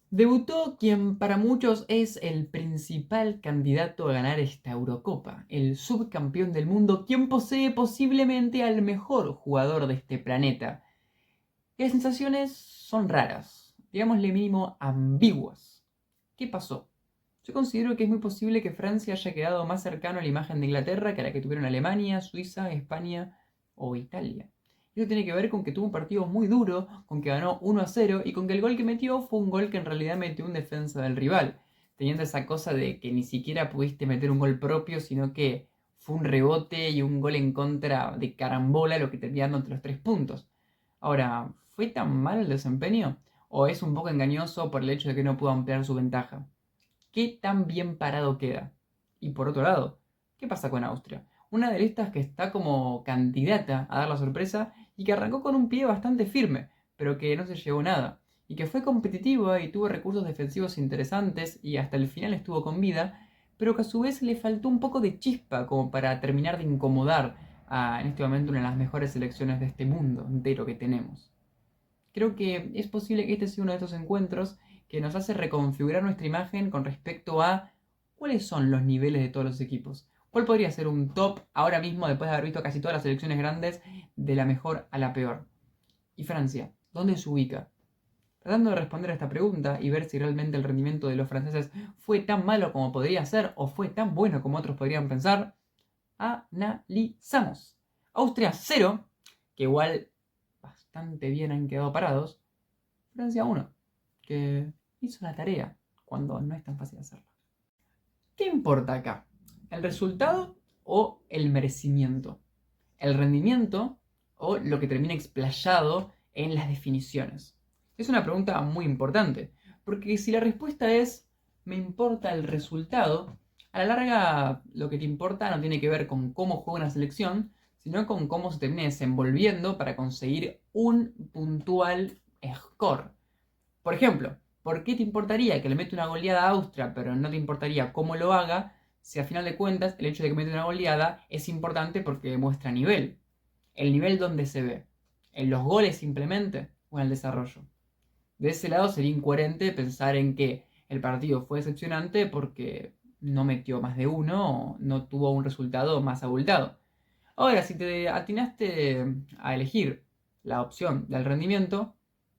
Debutó quien para muchos es el principal candidato a ganar esta Eurocopa, el subcampeón del mundo, quien posee posiblemente al mejor jugador de este planeta. Y las sensaciones son raras, digámosle mínimo ambiguas. ¿Qué pasó? Yo considero que es muy posible que Francia haya quedado más cercano a la imagen de Inglaterra que a la que tuvieron Alemania, Suiza, España o Italia. Eso tiene que ver con que tuvo un partido muy duro, con que ganó 1-0 y con que el gol que metió fue un gol que en realidad metió un defensa del rival, teniendo esa cosa de que ni siquiera pudiste meter un gol propio, sino que fue un rebote y un gol en contra de carambola lo que te dando entre los 3 puntos. Ahora, ¿fue tan mal el desempeño? ¿O es un poco engañoso por el hecho de que no pudo ampliar su ventaja? ¿Qué tan bien parado queda? Y por otro lado, ¿qué pasa con Austria? Una de estas que está como candidata a dar la sorpresa y que arrancó con un pie bastante firme, pero que no se llevó nada. Y que fue competitiva y tuvo recursos defensivos interesantes y hasta el final estuvo con vida, pero que a su vez le faltó un poco de chispa como para terminar de incomodar a, en este momento, una de las mejores selecciones de este mundo entero que tenemos. Creo que es posible que este sea uno de estos encuentros que nos hace reconfigurar nuestra imagen con respecto a cuáles son los niveles de todos los equipos. ¿Cuál podría ser un top ahora mismo, después de haber visto casi todas las selecciones grandes, de la mejor a la peor? Y Francia, ¿dónde se ubica? Tratando de responder a esta pregunta y ver si realmente el rendimiento de los franceses fue tan malo como podría ser o fue tan bueno como otros podrían pensar, analizamos. Austria 0, que igual bastante bien han quedado parados. Francia 1, que hizo la tarea cuando no es tan fácil hacerlo. ¿Qué importa acá? ¿El resultado o el merecimiento? ¿El rendimiento o lo que termina explayado en las definiciones? Es una pregunta muy importante, porque si la respuesta es me importa el resultado, a la larga lo que te importa no tiene que ver con cómo juega una selección, sino con cómo se termina desenvolviendo para conseguir un puntual score. Por ejemplo, ¿por qué te importaría que le mete una goleada a Austria, pero no te importaría cómo lo haga, si al final de cuentas el hecho de que mete una goleada es importante porque demuestra nivel? ¿El nivel dónde se ve? ¿En los goles simplemente o en el desarrollo? De ese lado sería incoherente pensar en que el partido fue decepcionante porque no metió más de uno o no tuvo un resultado más abultado. Ahora, si te atinaste a elegir la opción del rendimiento,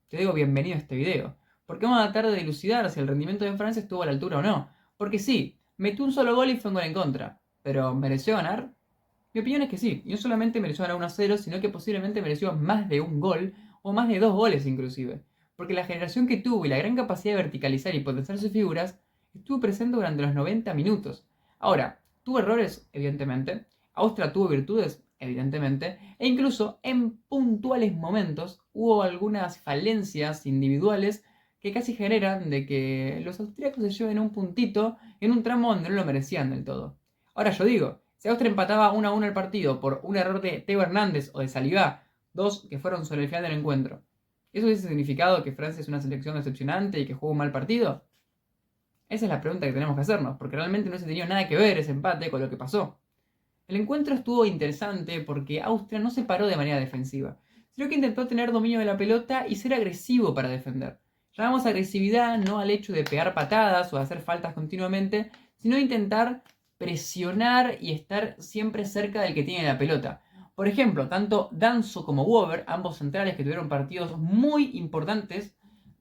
te digo bienvenido a este video, porque vamos a tratar de dilucidar si el rendimiento de Francia estuvo a la altura o no. Porque sí, metió un solo gol y fue un gol en contra, pero ¿mereció ganar? Mi opinión es que sí, y no solamente mereció ganar 1-0, sino que posiblemente mereció más de un gol, o más de dos goles inclusive, porque la generación que tuvo y la gran capacidad de verticalizar y potenciar sus figuras estuvo presente durante los 90 minutos. Ahora, tuvo errores, evidentemente, Austria tuvo virtudes, evidentemente, e incluso en puntuales momentos hubo algunas falencias individuales que casi generan de que los austríacos se lleven un puntito en un tramo donde no lo merecían del todo. Ahora yo digo, si Austria empataba 1-1 el partido por un error de Teo Hernández o de Salivá, dos que fueron sobre el final del encuentro, ¿eso hubiese significado que Francia es una selección decepcionante y que jugó un mal partido? Esa es la pregunta que tenemos que hacernos, porque realmente no se tenía nada que ver ese empate con lo que pasó. El encuentro estuvo interesante porque Austria no se paró de manera defensiva, sino que intentó tener dominio de la pelota y ser agresivo para defender. Llamamos agresividad no al hecho de pegar patadas o de hacer faltas continuamente, sino de intentar presionar y estar siempre cerca del que tiene la pelota. Por ejemplo, tanto Danso como Wober, ambos centrales que tuvieron partidos muy importantes,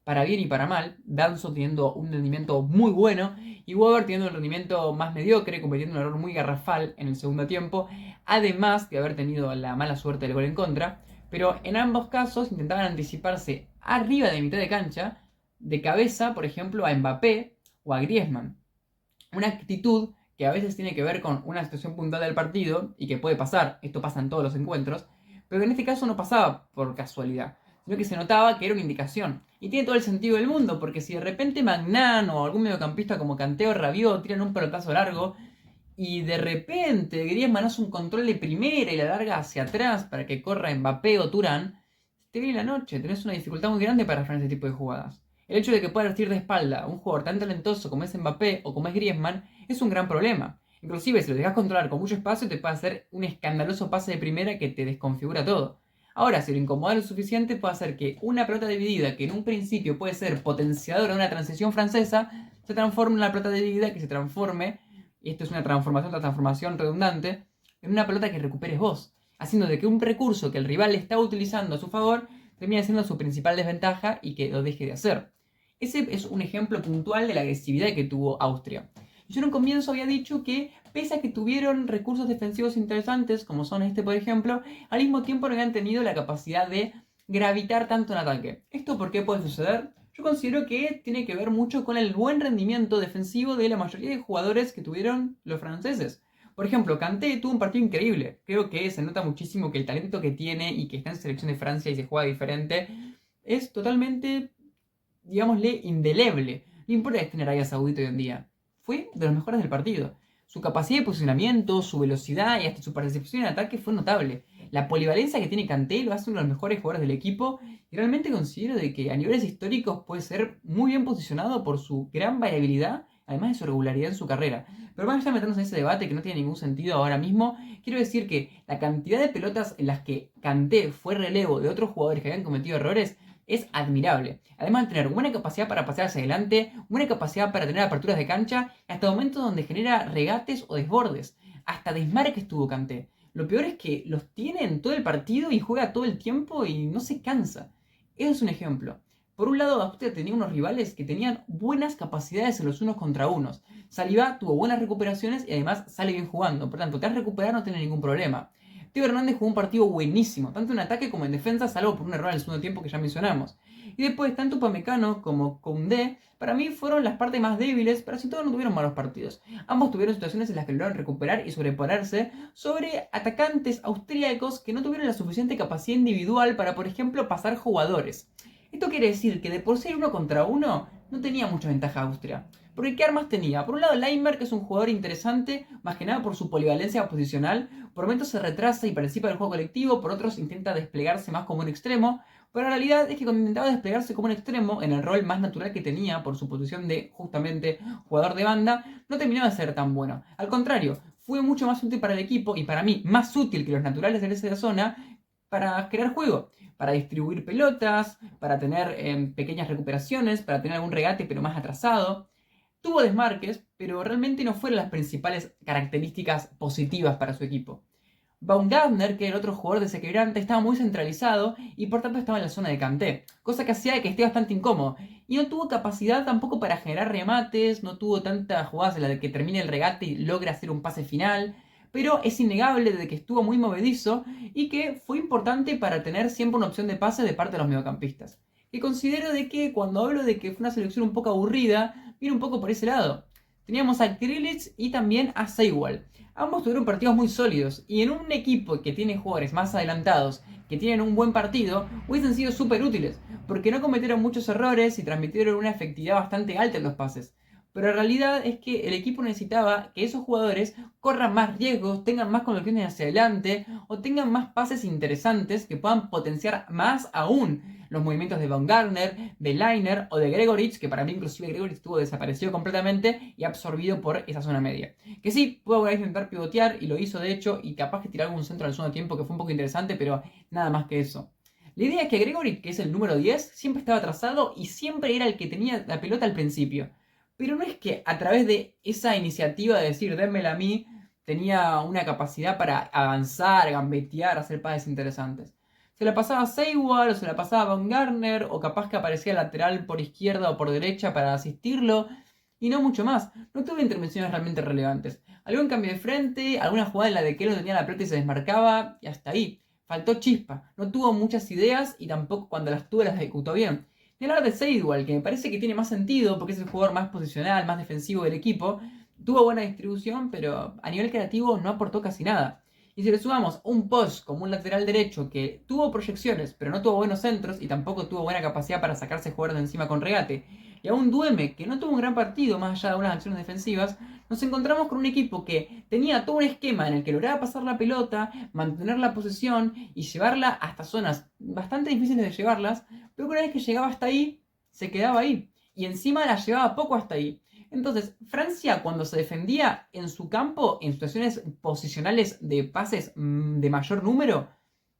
para bien y para mal, Danso teniendo un rendimiento muy bueno y Weber teniendo un rendimiento más mediocre, cometiendo un error muy garrafal en el segundo tiempo, además de haber tenido la mala suerte del gol en contra, pero en ambos casos intentaban anticiparse arriba de mitad de cancha, de cabeza, por ejemplo, a Mbappé o a Griezmann. Una actitud que a veces tiene que ver con una situación puntual del partido y que puede pasar, esto pasa en todos los encuentros, pero en este caso no pasaba por casualidad, sino que se notaba que era una indicación. Y tiene todo el sentido del mundo, porque si de repente Magnan o algún mediocampista como Canteo o Rabiot tiran un pelotazo largo y de repente Griezmann hace un control de primera y la larga hacia atrás para que corra Mbappé o Turán, te viene la noche, tenés una dificultad muy grande para frenar este tipo de jugadas. El hecho de que pueda vestir de espalda a un jugador tan talentoso como es Mbappé o como es Griezmann es un gran problema. Inclusive si lo dejas controlar con mucho espacio te puede hacer un escandaloso pase de primera que te desconfigura todo. Ahora, si lo incomoda lo suficiente, puede hacer que una pelota dividida, que en un principio puede ser potenciadora de una transición francesa, se transforme en una pelota dividida que se transforme, y esto es una transformación redundante, en una pelota que recuperes vos, haciendo de que un recurso que el rival está utilizando a su favor termine siendo su principal desventaja y que lo deje de hacer. Ese es un ejemplo puntual de la agresividad que tuvo Austria. Yo en un comienzo había dicho que, pese a que tuvieron recursos defensivos interesantes, como son este por ejemplo, al mismo tiempo no habían tenido la capacidad de gravitar tanto en ataque. ¿Esto por qué puede suceder? Yo considero que tiene que ver mucho con el buen rendimiento defensivo de la mayoría de jugadores que tuvieron los franceses. Por ejemplo, Kanté tuvo un partido increíble. Creo que se nota muchísimo que el talento que tiene y que está en selección de Francia y se juega diferente es totalmente, digámosle, indeleble. No importa que esté en Arabia Saudita hoy en día. Fue de los mejores del partido. Su capacidad de posicionamiento, su velocidad y hasta su participación en ataque fue notable. La polivalencia que tiene Kanté lo hace uno de los mejores jugadores del equipo y realmente considero de que a niveles históricos puede ser muy bien posicionado por su gran variabilidad, además de su regularidad en su carrera. Pero más allá de meternos en ese debate que no tiene ningún sentido ahora mismo, quiero decir que la cantidad de pelotas en las que Kanté fue relevo de otros jugadores que habían cometido errores es admirable. Además de tener buena capacidad para pasar hacia adelante, buena capacidad para tener aperturas de cancha, hasta momentos donde genera regates o desbordes. Hasta desmarques tuvo Kanté. Lo peor es que los tiene en todo el partido y juega todo el tiempo y no se cansa. Eso es un ejemplo. Por un lado, Austria tenía unos rivales que tenían buenas capacidades en los unos contra unos. Saliba tuvo buenas recuperaciones y además sale bien jugando. Por tanto, te has recuperado, no tiene ningún problema. Teo Hernández jugó un partido buenísimo, tanto en ataque como en defensa, salvo por un error en el segundo tiempo que ya mencionamos. Y después, tanto Upamecano como Koundé, para mí fueron las partes más débiles, pero sin todo no tuvieron malos partidos. Ambos tuvieron situaciones en las que lograron recuperar y sobreponerse sobre atacantes austríacos que no tuvieron la suficiente capacidad individual para, por ejemplo, pasar jugadores. Esto quiere decir que de por ser uno contra uno, no tenía mucha ventaja Austria. Porque ¿qué armas tenía? Por un lado, Leimer, que es un jugador interesante, más que nada por su polivalencia posicional. Por momentos se retrasa y participa del juego colectivo, por otros intenta desplegarse más como un extremo. Pero la realidad es que cuando intentaba desplegarse como un extremo, en el rol más natural que tenía, por su posición de justamente jugador de banda, no terminaba de ser tan bueno. Al contrario, fue mucho más útil para el equipo y para mí más útil que los naturales de esa zona para crear juego, para distribuir pelotas, para tener pequeñas recuperaciones, para tener algún regate pero más atrasado. Tuvo desmarques, pero realmente no fueron las principales características positivas para su equipo. Baumgartner, que era el otro jugador desequilibrante, estaba muy centralizado y por tanto estaba en la zona de Kanté, cosa que hacía que esté bastante incómodo. Y no tuvo capacidad tampoco para generar remates, no tuvo tantas jugadas en las de que termine el regate y logre hacer un pase final, pero es innegable de que estuvo muy movedizo y que fue importante para tener siempre una opción de pase de parte de los mediocampistas. Y considero de que cuando hablo de que fue una selección un poco aburrida, viene un poco por ese lado. Teníamos a Krilic y también a Seiwell. Ambos tuvieron partidos muy sólidos y en un equipo que tiene jugadores más adelantados, que tienen un buen partido, hubiesen sido súper útiles, porque no cometieron muchos errores y transmitieron una efectividad bastante alta en los pases. Pero la realidad es que el equipo necesitaba que esos jugadores corran más riesgos, tengan más conducciones hacia adelante o tengan más pases interesantes que puedan potenciar más aún los movimientos de Baumgartner, de Leiner o de Gregoritsch, que para mí inclusive Gregoritsch estuvo desaparecido completamente y absorbido por esa zona media. Que sí, pudo intentar pivotear y lo hizo de hecho y capaz que tirar algún centro al segundo tiempo que fue un poco interesante, pero nada más que eso. La idea es que Gregoritsch, que es el número 10, siempre estaba atrasado y siempre era el que tenía la pelota al principio. Pero no es que a través de esa iniciativa de decir, démela a mí, tenía una capacidad para avanzar, gambetear, hacer pases interesantes. Se la pasaba a Seiwell, o se la pasaba a Baumgartner, o capaz que aparecía lateral por izquierda o por derecha para asistirlo, y no mucho más. No tuvo intervenciones realmente relevantes. Algún cambio de frente, alguna jugada en la de que él no tenía la pelota y se desmarcaba, y hasta ahí. Faltó chispa, no tuvo muchas ideas y tampoco cuando las tuvo las ejecutó bien. Y hablar de Seiwell, que me parece que tiene más sentido porque es el jugador más posicional, más defensivo del equipo. Tuvo buena distribución, pero a nivel creativo no aportó casi nada. Y si le sumamos un post como un lateral derecho que tuvo proyecciones, pero no tuvo buenos centros y tampoco tuvo buena capacidad para sacarse jugadores de encima con regate, y a un Dueme que no tuvo un gran partido más allá de unas acciones defensivas, nos encontramos con un equipo que tenía todo un esquema en el que lograba pasar la pelota, mantener la posesión y llevarla hasta zonas bastante difíciles de llevarlas, pero una vez que llegaba hasta ahí, se quedaba ahí. Y encima la llevaba poco hasta ahí. Entonces, Francia cuando se defendía en su campo, en situaciones posicionales de pases de mayor número,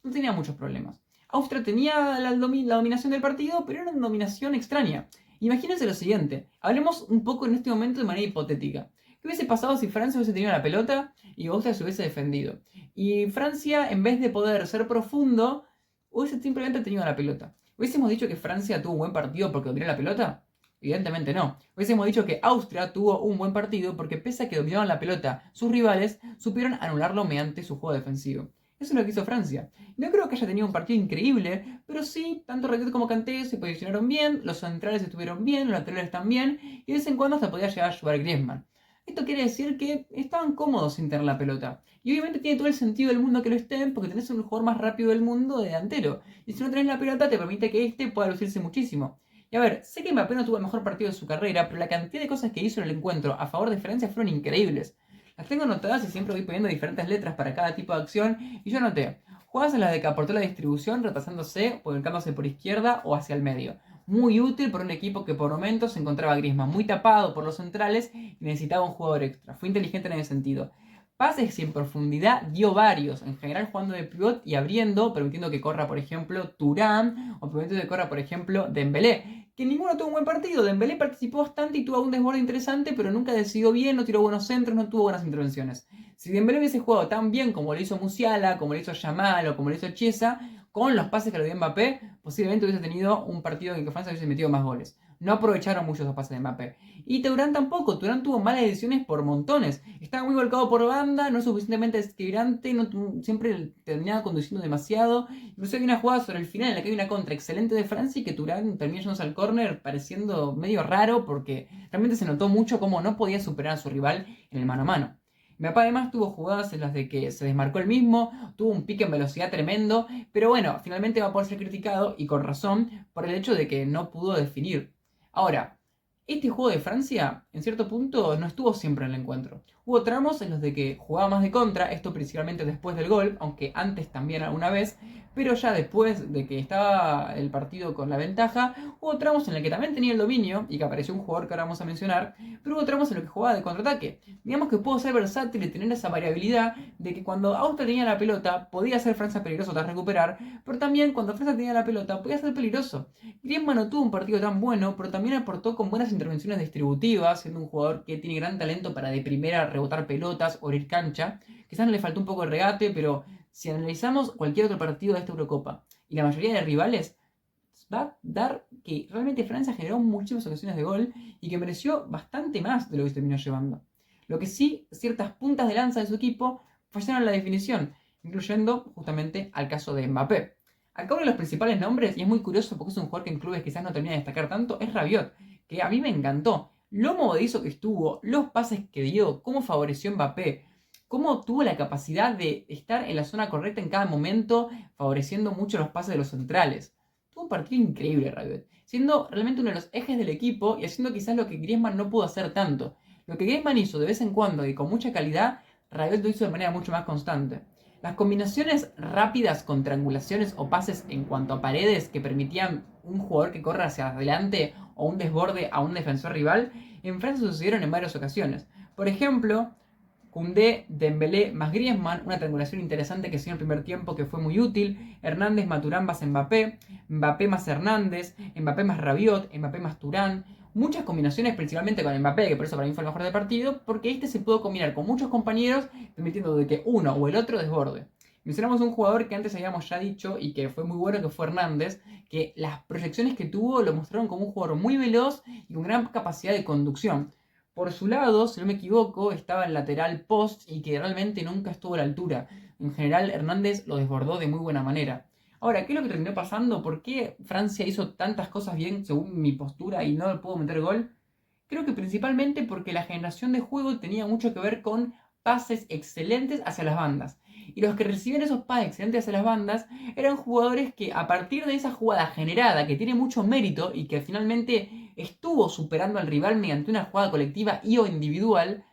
no tenía muchos problemas. Austria tenía la dominación del partido, pero era una dominación extraña. Imagínense lo siguiente, hablemos un poco en este momento de manera hipotética. ¿Qué hubiese pasado si Francia hubiese tenido la pelota y Austria se hubiese defendido? Y Francia, en vez de poder ser profundo, hubiese simplemente tenido la pelota. ¿Hubiésemos dicho que Francia tuvo un buen partido porque dominó la pelota? Evidentemente no. Hubiésemos dicho que Austria tuvo un buen partido porque pese a que dominaban la pelota, sus rivales supieron anularlo mediante su juego defensivo. Eso es lo que hizo Francia. No creo que haya tenido un partido increíble, pero sí, tanto Rakitic como Kanté se posicionaron bien, los centrales estuvieron bien, los laterales también, y de vez en cuando hasta podía llegar a jugar Griezmann. Esto quiere decir que estaban cómodos sin tener la pelota. Y obviamente tiene todo el sentido del mundo que lo estén, porque tenés el jugador más rápido del mundo de delantero. Y si no tenés la pelota, te permite que este pueda lucirse muchísimo. Y a ver, sé que Mbappé no tuvo el mejor partido de su carrera, pero la cantidad de cosas que hizo en el encuentro a favor de Francia fueron increíbles. Las tengo anotadas y siempre voy poniendo diferentes letras para cada tipo de acción. Y yo anoté jugadas en las de que aportó la distribución, retrasándose, volcándose por izquierda o hacia el medio. Muy útil por un equipo que por momentos se encontraba Griezmann muy tapado por los centrales y necesitaba un jugador extra. Fue inteligente en ese sentido. Pases sin profundidad dio varios, en general jugando de pivot y abriendo, permitiendo que corra, por ejemplo, Thuram o permitiendo que corra, por ejemplo, Dembélé. Que ninguno tuvo un buen partido. Dembélé participó bastante y tuvo un desborde interesante, pero nunca decidió bien, no tiró buenos centros, no tuvo buenas intervenciones. Si Dembélé hubiese jugado tan bien como lo hizo Musiala, como lo hizo Yamal o como lo hizo Chiesa, con los pases que le dio Mbappé, posiblemente hubiese tenido un partido en el que Francia hubiese metido más goles. No aprovecharon mucho esos pases de Mbappé. Y Thuram tampoco. Thuram tuvo malas decisiones por montones. Estaba muy volcado por banda, no es suficientemente desequilibrante, no, siempre terminaba conduciendo demasiado. Incluso hay una jugada sobre el final en la que hay una contra excelente de Francia y que Thuram termina yéndose al córner pareciendo medio raro porque realmente se notó mucho cómo no podía superar a su rival en el mano a mano. Mbappé además tuvo jugadas en las de que se desmarcó el mismo, tuvo un pique en velocidad tremendo, pero bueno, finalmente va a poder ser criticado y con razón por el hecho de que no pudo definir. Ahora, este juego de Francia, en cierto punto, no estuvo siempre en el encuentro. Hubo tramos en los de que jugaba más de contra, esto principalmente después del gol, aunque antes también alguna vez, pero ya después de que estaba el partido con la ventaja, hubo tramos en los que también tenía el dominio y que apareció un jugador que ahora vamos a mencionar, pero hubo tramos en los que jugaba de contraataque. Digamos que pudo ser versátil y tener esa variabilidad de que cuando Austria tenía la pelota podía ser Francia peligroso tras recuperar, pero también cuando Francia tenía la pelota podía ser peligroso. Griezmann no tuvo un partido tan bueno, pero también aportó con buenas intervenciones distributivas, siendo un jugador que tiene gran talento para de primera rebotar pelotas o abrir cancha. Quizás no le faltó un poco de regate, pero si analizamos cualquier otro partido de esta Eurocopa y la mayoría de rivales, va a dar que realmente Francia generó muchísimas ocasiones de gol y que mereció bastante más de lo que se terminó llevando. Lo que sí, ciertas puntas de lanza de su equipo fallaron en la definición, incluyendo justamente al caso de Mbappé. Acá uno de los principales nombres, y es muy curioso porque es un jugador que en clubes quizás no termina de destacar tanto, es Rabiot, que a mí me encantó. Lo movedizo que estuvo, los pases que dio, cómo favoreció a Mbappé, cómo tuvo la capacidad de estar en la zona correcta en cada momento, favoreciendo mucho los pases de los centrales. Tuvo un partido increíble Rabiot, siendo realmente uno de los ejes del equipo y haciendo quizás lo que Griezmann no pudo hacer tanto. Lo que Griezmann hizo de vez en cuando y con mucha calidad, Rabiot lo hizo de manera mucho más constante. Las combinaciones rápidas con triangulaciones o pases en cuanto a paredes que permitían un jugador que corra hacia adelante o un desborde a un defensor rival, en Francia sucedieron en varias ocasiones. Por ejemplo, Koundé, Dembélé más Griezmann, una triangulación interesante que se dio en el primer tiempo que fue muy útil. Hernández más Thuram más Mbappé, Mbappé más Hernández, Mbappé más Rabiot, Mbappé más Thuram. Muchas combinaciones, principalmente con Mbappé, que por eso para mí fue el mejor del partido, porque este se pudo combinar con muchos compañeros, permitiendo de que uno o el otro desborde. Mencionamos un jugador que antes habíamos ya dicho y que fue muy bueno, que fue Hernández, que las proyecciones que tuvo lo mostraron como un jugador muy veloz y con gran capacidad de conducción. Por su lado, si no me equivoco, estaba el lateral post y que realmente nunca estuvo a la altura. En general, Hernández lo desbordó de muy buena manera. Ahora, ¿qué es lo que terminó pasando? ¿Por qué Francia hizo tantas cosas bien según mi postura y no pudo meter gol? Creo que principalmente porque la generación de juego tenía mucho que ver con pases excelentes hacia las bandas. Y los que recibían esos pases excelentes hacia las bandas eran jugadores que a partir de esa jugada generada, que tiene mucho mérito y que finalmente estuvo superando al rival mediante una jugada colectiva y o individual,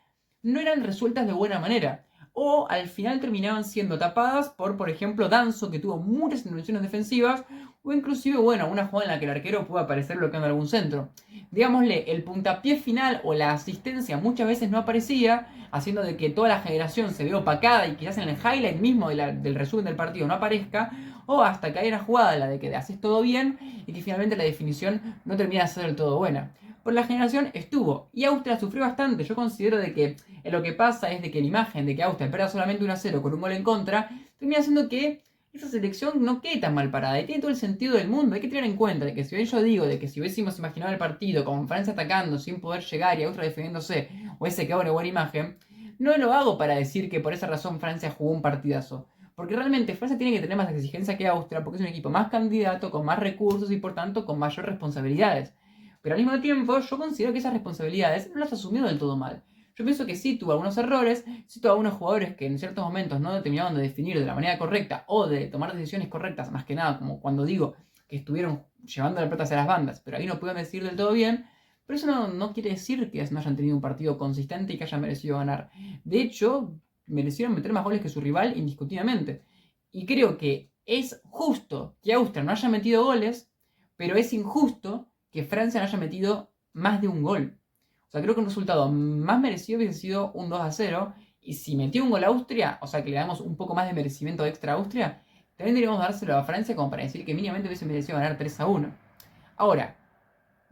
no eran resueltas de buena manera. O al final terminaban siendo tapadas por ejemplo, Danso, que tuvo muchas intervenciones defensivas, o inclusive, bueno, una jugada en la que el arquero pudo aparecer bloqueando algún centro. Digámosle, el puntapié final o la asistencia muchas veces no aparecía, haciendo de que toda la generación se vea opacada y quizás en el highlight mismo del resumen del partido no aparezca, O hasta que hay una jugada, la de que haces todo bien y que finalmente la definición no termina de ser del todo buena. Por la generación estuvo, y Austria sufrió bastante. Yo considero de que lo que pasa es de que la imagen de que Austria pierda solamente 1-0 con un gol en contra, termina haciendo que esa selección no quede tan mal parada. Y tiene todo el sentido del mundo. Hay que tener en cuenta de que si bien yo digo de que si hubiésemos imaginado el partido con Francia atacando sin poder llegar y Austria defendiéndose, hubiese quedado una buena imagen, no lo hago para decir que por esa razón Francia jugó un partidazo. Porque realmente Francia tiene que tener más exigencia que Austria porque es un equipo más candidato, con más recursos y por tanto con mayor responsabilidades. Pero al mismo tiempo yo considero que esas responsabilidades no las asumió del todo mal. Yo pienso que sí tuvo algunos errores, sí tuvo algunos jugadores que en ciertos momentos no terminaban de definir de la manera correcta o de tomar decisiones correctas, más que nada, como cuando digo que estuvieron llevando la pelota hacia las bandas, pero ahí no pudieron decir del todo bien. Pero eso no quiere decir que no hayan tenido un partido consistente y que hayan merecido ganar. De hecho, merecieron meter más goles que su rival indiscutiblemente. Y creo que es justo que Austria no haya metido goles, pero es injusto que Francia no haya metido más de un gol. O sea, creo que un resultado más merecido hubiese sido un 2-0. Y si metió un gol a Austria, o sea, que le damos un poco más de merecimiento extra a Austria, también deberíamos dárselo a Francia como para decir que mínimamente hubiese merecido ganar 3-1. Ahora,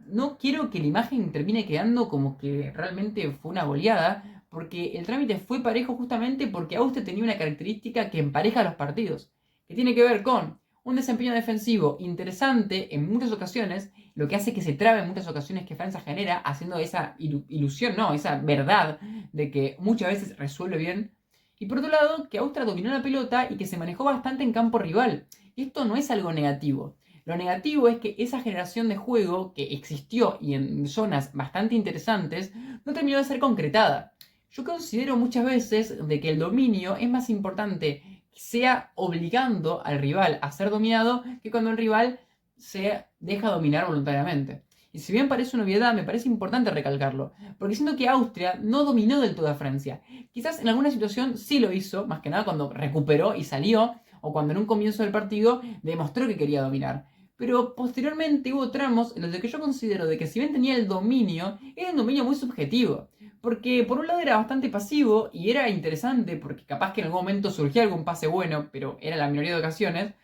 no quiero que la imagen termine quedando como que realmente fue una goleada, porque el trámite fue parejo justamente porque Austria tenía una característica que empareja los partidos, que tiene que ver con un desempeño defensivo interesante en muchas ocasiones, lo que hace que se trabe en muchas ocasiones que Francia genera, haciendo esa ilusión, no, esa verdad de que muchas veces resuelve bien. Y por otro lado, que Austria dominó la pelota y que se manejó bastante en campo rival. Y esto no es algo negativo. Lo negativo es que esa generación de juego que existió y en zonas bastante interesantes no terminó de ser concretada. Yo considero muchas veces de que el dominio es más importante que sea obligando al rival a ser dominado que cuando el rival se deja dominar voluntariamente. Y si bien parece una obviedad, me parece importante recalcarlo, porque siento que Austria no dominó del todo a Francia. Quizás en alguna situación sí lo hizo, más que nada cuando recuperó y salió, o cuando en un comienzo del partido demostró que quería dominar. Pero posteriormente hubo tramos en los que yo considero de que si bien tenía el dominio, era un dominio muy subjetivo. Porque por un lado era bastante pasivo y era interesante porque capaz que en algún momento surgía algún pase bueno, pero era la mayoría de ocasiones,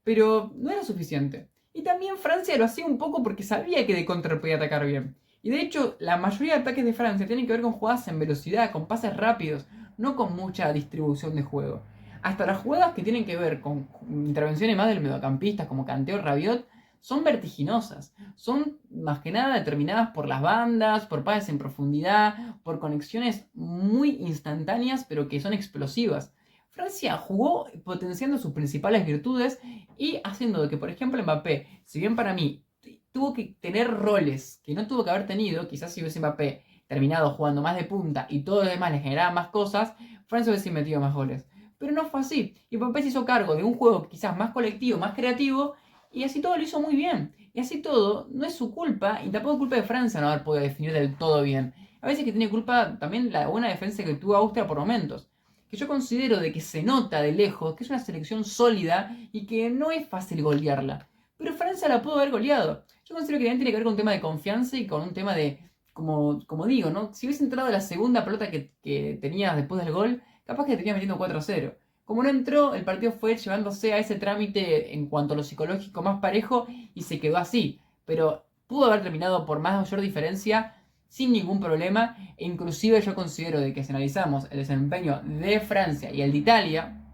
pero no era suficiente. Y también Francia lo hacía un poco porque sabía que de contra podía atacar bien. Y de hecho, la mayoría de ataques de Francia tienen que ver con jugadas en velocidad, con pases rápidos, no con mucha distribución de juego. Hasta las jugadas que tienen que ver con intervenciones más del mediocampista, como Kanté o Rabiot, son vertiginosas. Son más que nada determinadas por las bandas, por pases en profundidad, por conexiones muy instantáneas, pero que son explosivas. Francia jugó potenciando sus principales virtudes y haciendo de que, por ejemplo, Mbappé, si bien para mí tuvo que tener roles que no tuvo que haber tenido, quizás si hubiese Mbappé terminado jugando más de punta y todo lo demás le generaba más cosas, Francia hubiese metido más goles. Pero no fue así. Y Mbappé se hizo cargo de un juego quizás más colectivo, más creativo, y así todo lo hizo muy bien. Y así todo no es su culpa, y tampoco es culpa de Francia no haber podido definir del todo bien. A veces que tiene culpa también la buena defensa que tuvo Austria por momentos. Que yo considero de que se nota de lejos que es una selección sólida y que no es fácil golearla. Pero Francia la pudo haber goleado. Yo considero que también tiene que ver con un tema de confianza y con un tema de, como digo, ¿no? Si hubiese entrado la segunda pelota que tenías después del gol, capaz que te tenías metiendo 4-0. Como no entró, el partido fue llevándose a ese trámite en cuanto a lo psicológico más parejo y se quedó así. Pero pudo haber terminado por más mayor diferencia sin ningún problema. E inclusive yo considero de que si analizamos el desempeño de Francia y el de Italia,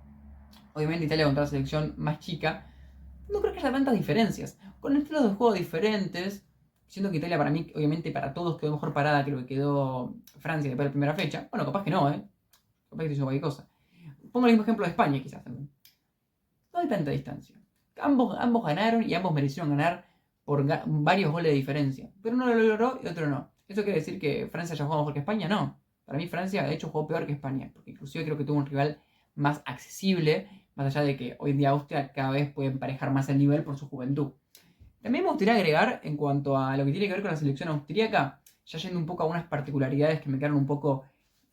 obviamente Italia contra la selección más chica, no creo que haya tantas diferencias. Con estilos de juego diferentes, siendo que Italia para mí, obviamente para todos quedó mejor parada que lo que quedó Francia después de la primera fecha. Bueno, capaz que no, capaz que te hizo cualquier cosa. Pongo el mismo ejemplo de España quizás también. No hay tanta distancia. Ambos ganaron y ambos merecieron ganar por varios goles de diferencia. Pero uno lo logró y otro no. ¿Eso quiere decir que Francia haya jugado mejor que España? No. Para mí Francia de hecho jugó peor que España. Porque inclusive creo que tuvo un rival más accesible. Más allá de que hoy en día Austria cada vez puede emparejar más el nivel por su juventud. También me gustaría agregar en cuanto a lo que tiene que ver con la selección austríaca, ya yendo un poco a unas particularidades que me quedaron un poco,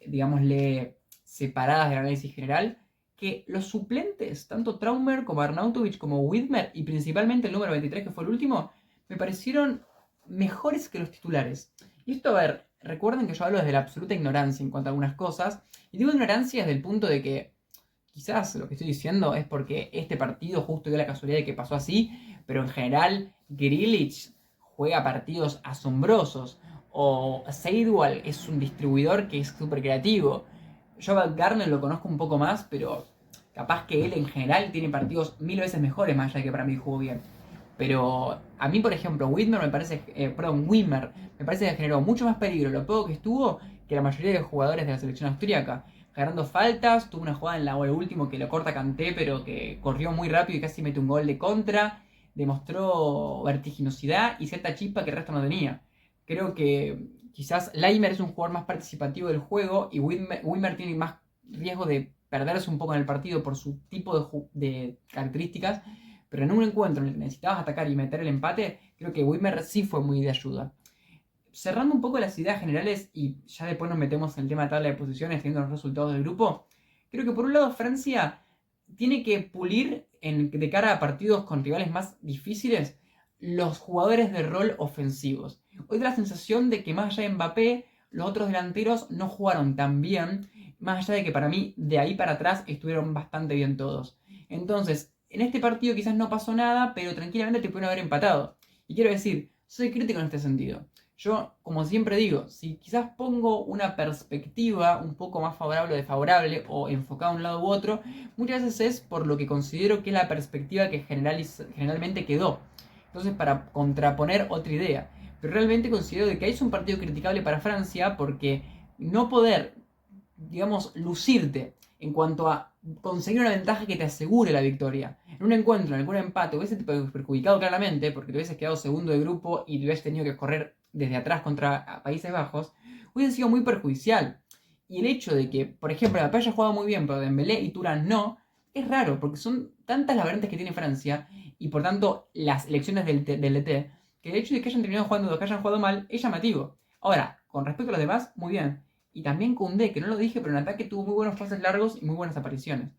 digámosle, separadas del análisis general, que los suplentes, tanto Traumer como Arnautovic como Widmer, y principalmente el número 23 que fue el último, me parecieron mejores que los titulares. Y esto, a ver, recuerden que yo hablo desde la absoluta ignorancia en cuanto a algunas cosas, y digo ignorancia desde el punto de que quizás lo que estoy diciendo es porque este partido justo dio la casualidad de que pasó así, pero en general Grealish juega partidos asombrosos. O Seidwall es un distribuidor que es súper creativo. Yo a Garner lo conozco un poco más, pero capaz que él en general tiene partidos mil veces mejores, más allá de que para mí jugó bien. Pero a mí, por ejemplo, Wimmer me parece que generó mucho más peligro lo poco que estuvo que la mayoría de los jugadores de la selección austríaca. Generando faltas, tuvo una jugada en el último que lo corta Kanté, pero que corrió muy rápido y casi mete un gol de contra. Demostró vertiginosidad y cierta chispa que el resto no tenía. Creo que quizás Leimer es un jugador más participativo del juego y Wimmer tiene más riesgo de perderse un poco en el partido por su tipo de características. Pero en un encuentro en el que necesitabas atacar y meter el empate, creo que Wimmer sí fue muy de ayuda. Cerrando un poco las ideas generales y ya después nos metemos en el tema de tabla de posiciones, teniendo los resultados del grupo, creo que por un lado Francia tiene que pulir de cara a partidos con rivales más difíciles los jugadores de rol ofensivos. Hoy da la sensación de que más allá de Mbappé, los otros delanteros no jugaron tan bien, más allá de que para mí de ahí para atrás estuvieron bastante bien todos. Entonces, en este partido quizás no pasó nada, pero tranquilamente te pueden haber empatado. Y quiero decir, soy crítico en este sentido. Yo, como siempre digo, si quizás pongo una perspectiva un poco más favorable o desfavorable, o enfocada a un lado u otro, muchas veces es por lo que considero que es la perspectiva que generalmente quedó. Entonces, para contraponer otra idea. Pero realmente considero de que es un partido criticable para Francia porque no poder, digamos, lucirte en cuanto a conseguir una ventaja que te asegure la victoria. En un encuentro, en algún empate, hubiese perjudicado claramente porque te hubieses quedado segundo de grupo y te hubieses tenido que correr desde atrás contra Países Bajos, hubiese sido muy perjudicial. Y el hecho de que, por ejemplo, Mbappé haya jugado muy bien, pero Dembélé y Thuram no, es raro, porque son tantas las variantes que tiene Francia, y por tanto las elecciones del DT, que el hecho de que hayan terminado jugando o que hayan jugado mal es llamativo. Ahora, con respecto a los demás, muy bien. Y también Koundé, que no lo dije, pero en ataque tuvo muy buenos pases largos y muy buenas apariciones.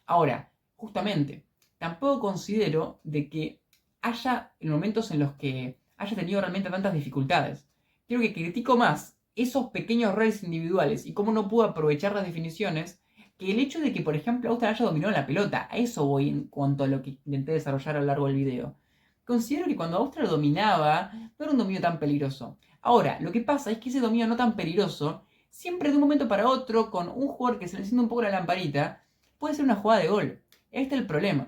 Ahora, justamente, tampoco considero de que haya momentos en los que haya tenido realmente tantas dificultades. Creo que critico más esos pequeños errores individuales y cómo no pudo aprovechar las definiciones que el hecho de que, por ejemplo, Austria haya dominado la pelota. A eso voy en cuanto a lo que intenté desarrollar a lo largo del video. Considero que cuando Austria lo dominaba, no era un dominio tan peligroso. Ahora, lo que pasa es que ese dominio no tan peligroso, siempre de un momento para otro, con un jugador que se le enciende un poco la lamparita, puede ser una jugada de gol. Este es el problema.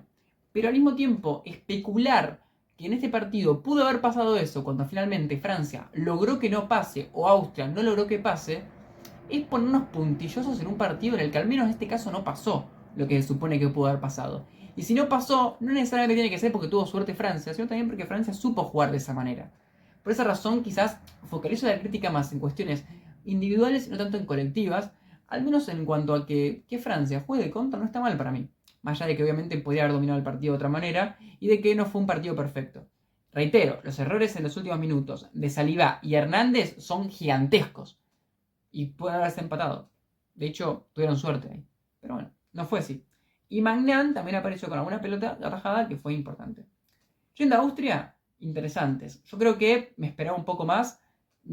Pero al mismo tiempo, especular que en este partido pudo haber pasado eso cuando finalmente Francia logró que no pase o Austria no logró que pase, es poner unos puntillazos en un partido en el que al menos en este caso no pasó lo que se supone que pudo haber pasado. Y si no pasó, no necesariamente tiene que ser porque tuvo suerte Francia, sino también porque Francia supo jugar de esa manera. Por esa razón quizás focalizo la crítica más en cuestiones individuales y no tanto en colectivas, al menos en cuanto a que Francia juegue de contra no está mal para mí. Más allá de que obviamente podría haber dominado el partido de otra manera y de que no fue un partido perfecto. Reitero, los errores en los últimos minutos de Saliba y Hernández son gigantescos. Y pueden haberse empatado. De hecho, tuvieron suerte ahí. Pero bueno, no fue así. Y Magnan también apareció con alguna pelota atajada que fue importante. Yendo a Austria, interesantes. Yo creo que me esperaba un poco más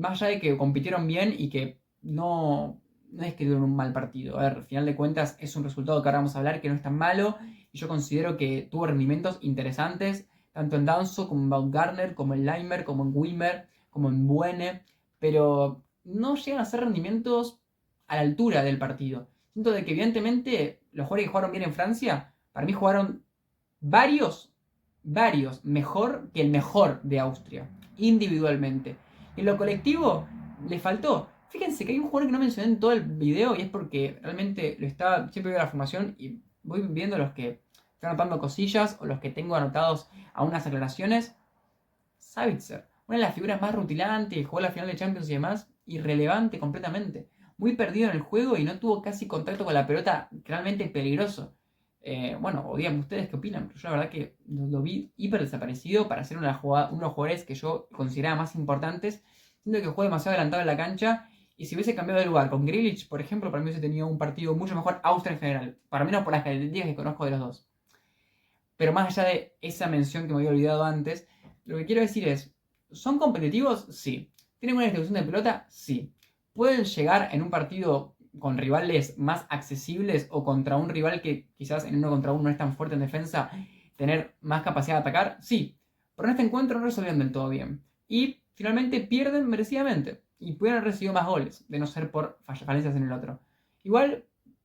allá de que compitieron bien y que no es que tuvieron un mal partido. A ver, al final de cuentas es un resultado que ahora vamos a hablar que no es tan malo. Y yo considero que tuvo rendimientos interesantes, tanto en Danso como en Baumgartner, como en Leimer, como en Wimmer, como en Buene. Pero no llegan a ser rendimientos a la altura del partido. Siento de que evidentemente los jugadores que jugaron bien en Francia, para mí jugaron varios mejor que el mejor de Austria, individualmente. En lo colectivo, le faltó. Fíjense que hay un jugador que no mencioné en todo el video y es porque realmente siempre veo la formación y voy viendo los que estoy anotando cosillas o los que tengo anotados a unas aclaraciones. Savitzer, una de las figuras más rutilantes, jugó la final de Champions y demás, irrelevante completamente. Muy perdido en el juego y no tuvo casi contacto con la pelota, realmente peligroso. Bueno, o díganme ustedes qué opinan, pero yo la verdad que lo vi hiper desaparecido para ser uno de los jugadores que yo consideraba más importantes. Siento que jugó demasiado adelantado en la cancha y si hubiese cambiado de lugar con Grealish, por ejemplo, para mí hubiese tenido un partido mucho mejor Austria en general. Para menos por las características que conozco de los dos. Pero más allá de esa mención que me había olvidado antes, lo que quiero decir es, ¿son competitivos? Sí. ¿Tienen una distribución de pelota? Sí. ¿Pueden llegar en un partido con rivales más accesibles o contra un rival que quizás en 1 contra 1 no es tan fuerte en defensa, tener más capacidad de atacar? Sí, pero en este encuentro no resolvieron del todo bien. Y finalmente pierden merecidamente. Y pudieron haber recibido más goles, de no ser por falencias en el otro. Igual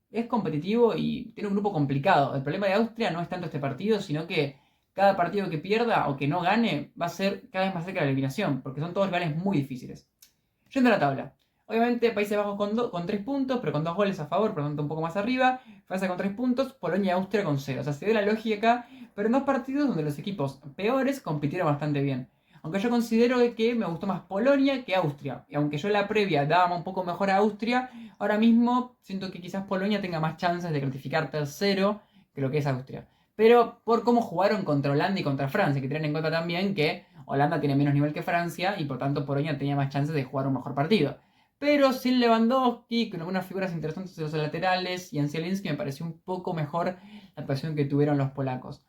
es competitivo y tiene un grupo complicado. El problema de Austria no es tanto este partido, sino que cada partido que pierda o que no gane va a ser cada vez más cerca de la eliminación, porque son todos rivales muy difíciles. Yendo a la tabla. Obviamente Países Bajos con 3 puntos, pero con 2 goles a favor, por lo tanto un poco más arriba. Francia con 3 puntos, Polonia y Austria con 0. O sea, se ve la lógica acá, pero en 2 partidos donde los equipos peores compitieron bastante bien. Aunque yo considero que me gustó más Polonia que Austria. Y aunque yo en la previa daba un poco mejor a Austria, ahora mismo siento que quizás Polonia tenga más chances de clasificar tercero que lo que es Austria. Pero por cómo jugaron contra Holanda y contra Francia, que tienen en cuenta también que Holanda tiene menos nivel que Francia y por tanto Polonia tenía más chances de jugar un mejor partido. Pero sin Lewandowski, con algunas figuras interesantes en los laterales y en Zielinski, me pareció un poco mejor la actuación que tuvieron los polacos.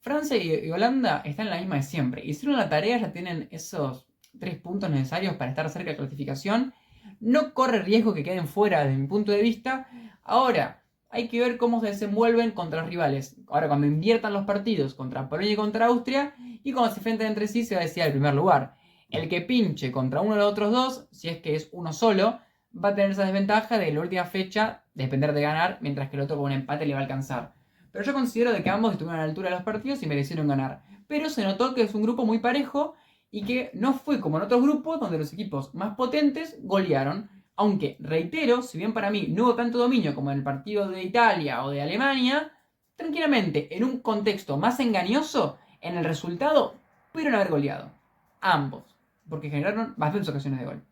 Francia y Holanda están en la misma de siempre. Hicieron la tarea, ya tienen esos 3 puntos necesarios para estar cerca de clasificación. No corre riesgo que queden fuera desde mi punto de vista. Ahora, hay que ver cómo se desenvuelven contra los rivales. Ahora, cuando inviertan los partidos contra Polonia y contra Austria, y cuando se enfrenten entre sí, se va a decidir el primer lugar. El que pinche contra uno de los otros dos, si es que es uno solo, va a tener esa desventaja de la última fecha depender de ganar, mientras que el otro con un empate le va a alcanzar. Pero yo considero de que ambos estuvieron a la altura de los partidos y merecieron ganar. Pero se notó que es un grupo muy parejo y que no fue como en otros grupos donde los equipos más potentes golearon. Aunque, reitero, si bien para mí no hubo tanto dominio como en el partido de Italia o de Alemania, tranquilamente, en un contexto más engañoso, en el resultado, pudieron haber goleado. Ambos. Porque generaron bastantes ocasiones de gol.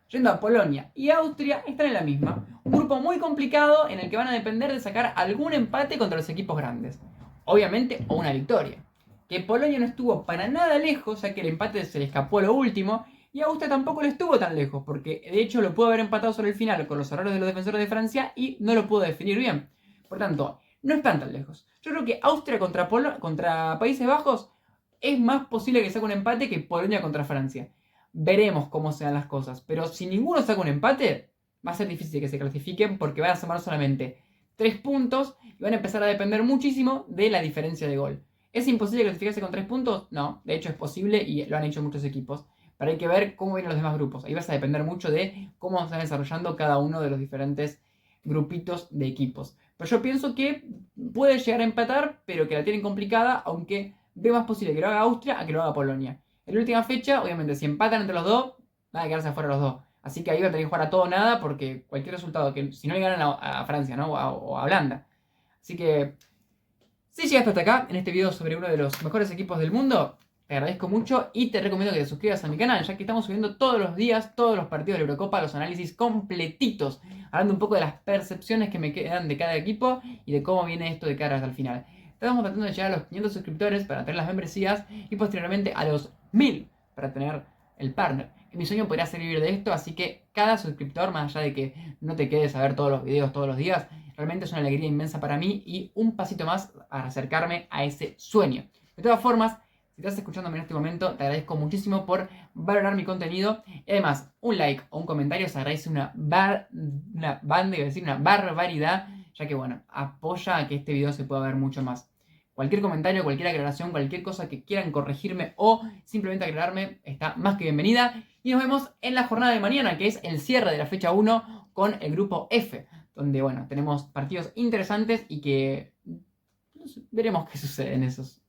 Yendo a Polonia y Austria, están en la misma. Un grupo muy complicado en el que van a depender de sacar algún empate contra los equipos grandes. Obviamente, o una victoria. Que Polonia no estuvo para nada lejos, ya que el empate se le escapó a lo último. Y Austria tampoco lo estuvo tan lejos, porque de hecho lo pudo haber empatado sobre el final con los errores de los defensores de Francia y no lo pudo definir bien. Por tanto, no están tan lejos. Yo creo que Austria contra Países Bajos es más posible que saque un empate que Polonia contra Francia. Veremos cómo se dan las cosas. Pero si ninguno saca un empate, va a ser difícil que se clasifiquen porque van a sumar solamente 3 puntos y van a empezar a depender muchísimo de la diferencia de gol. ¿Es imposible clasificarse con 3 puntos? No, de hecho es posible y lo han hecho muchos equipos. Pero hay que ver cómo vienen los demás grupos. Ahí vas a depender mucho de cómo se están desarrollando cada uno de los diferentes grupitos de equipos. Pero yo pienso que puede llegar a empatar, pero que la tienen complicada, aunque veo más posible que lo haga Austria a que lo haga Polonia. En la última fecha, obviamente, si empatan entre los dos, van a quedarse afuera los dos. Así que ahí van a tener que jugar a todo o nada, porque cualquier resultado, que si no le ganan a Francia, ¿no? O a Holanda. Así que, si llegaste hasta acá, en este video sobre uno de los mejores equipos del mundo, te agradezco mucho y te recomiendo que te suscribas a mi canal, ya que estamos subiendo todos los días, todos los partidos de la Eurocopa, los análisis completitos, hablando un poco de las percepciones que me quedan de cada equipo y de cómo viene esto de cara hasta el final. Estamos tratando de llegar a los 500 suscriptores para tener las membresías y posteriormente a los 1000 para tener el partner. Mi sueño podría ser vivir de esto, así que cada suscriptor, más allá de que no te quedes a ver todos los videos todos los días, realmente es una alegría inmensa para mí y un pasito más para acercarme a ese sueño. De todas formas, si estás escuchándome en este momento, te agradezco muchísimo por valorar mi contenido. Y además, un like o un comentario se agradece una barbaridad, ya que bueno, apoya a que este video se pueda ver mucho más. Cualquier comentario, cualquier aclaración, cualquier cosa que quieran corregirme o simplemente aclararme está más que bienvenida. Y nos vemos en la jornada de mañana, que es el cierre de la fecha 1 con el grupo F, donde bueno, tenemos partidos interesantes y que veremos qué sucede en esos